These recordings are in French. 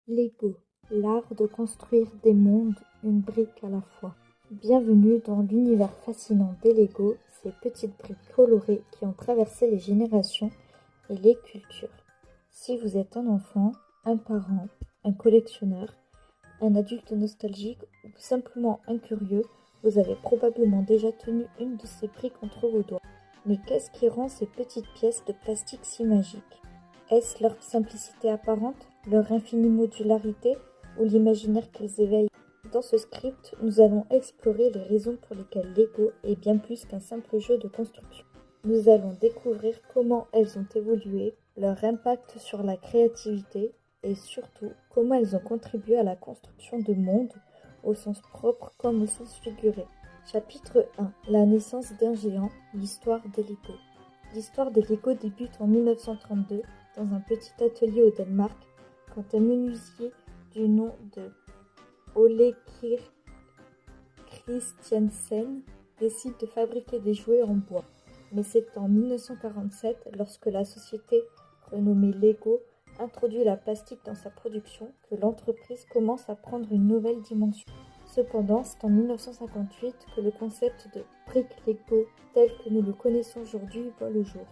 Lego, l'art de construire des mondes une brique à la fois. Bienvenue dans l'univers fascinant des Lego, ces petites briques colorées qui ont traversé les générations et les cultures. Si vous êtes un enfant, un parent, un collectionneur, un adulte nostalgique ou simplement un curieux, vous avez probablement déjà tenu une de ces briques entre vos doigts. Mais qu'est-ce qui rend ces petites pièces de plastique si magiques? Est-ce leur simplicité apparente, leur infinie modularité ou l'imaginaire qu'elles éveillent? Dans ce script, nous allons explorer les raisons pour lesquelles Lego est bien plus qu'un simple jeu de construction. Nous allons découvrir comment elles ont évolué, leur impact sur la créativité et surtout comment elles ont contribué à la construction de mondes, au sens propre comme au sens figuré. Chapitre 1. La naissance d'un géant, l'histoire des Lego. L'histoire des Lego débute en 1932 dans un petit atelier au Danemark quand un menuisier du nom de Ole Kirk Christiansen décide de fabriquer des jouets en bois. Mais c'est en 1947, lorsque la société renommée Lego introduit la plastique dans sa production, que l'entreprise commence à prendre une nouvelle dimension. Cependant, c'est en 1958 que le concept de briques Lego tel que nous le connaissons aujourd'hui voit le jour.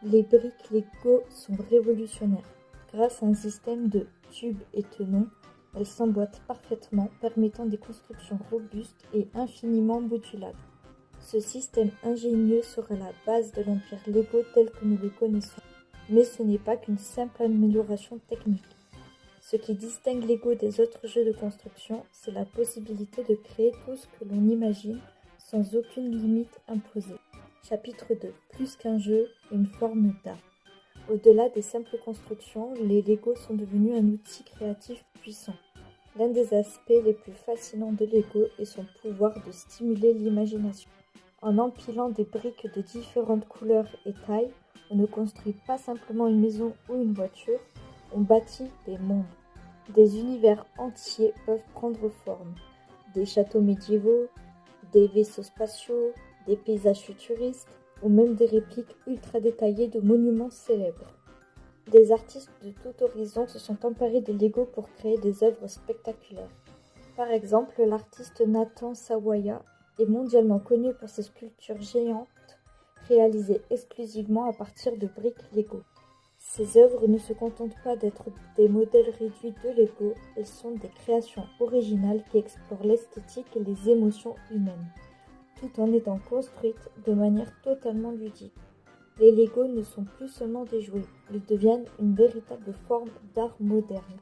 Les briques Lego sont révolutionnaires. Grâce à un système de tubes et tenons, elles s'emboîtent parfaitement, permettant des constructions robustes et infiniment modulables. Ce système ingénieux sera la base de l'empire Lego tel que nous le connaissons. Mais ce n'est pas qu'une simple amélioration technique. Ce qui distingue Lego des autres jeux de construction, c'est la possibilité de créer tout ce que l'on imagine sans aucune limite imposée. Chapitre 2. Plus qu'un jeu, une forme d'art. Au-delà des simples constructions, les Lego sont devenus un outil créatif puissant. L'un des aspects les plus fascinants de Lego est son pouvoir de stimuler l'imagination. En empilant des briques de différentes couleurs et tailles, on ne construit pas simplement une maison ou une voiture, on bâtit des mondes. Des univers entiers peuvent prendre forme. Des châteaux médiévaux, des vaisseaux spatiaux, des paysages futuristes ou même des répliques ultra détaillées de monuments célèbres. Des artistes de tout horizon se sont emparés des Lego pour créer des œuvres spectaculaires. Par exemple, l'artiste Nathan Sawaya est mondialement connu pour ses sculptures géantes réalisées exclusivement à partir de briques Lego. Ces œuvres ne se contentent pas d'être des modèles réduits de Lego, elles sont des créations originales qui explorent l'esthétique et les émotions humaines, tout en étant construites de manière totalement ludique. Les Lego ne sont plus seulement des jouets, ils deviennent une véritable forme d'art moderne.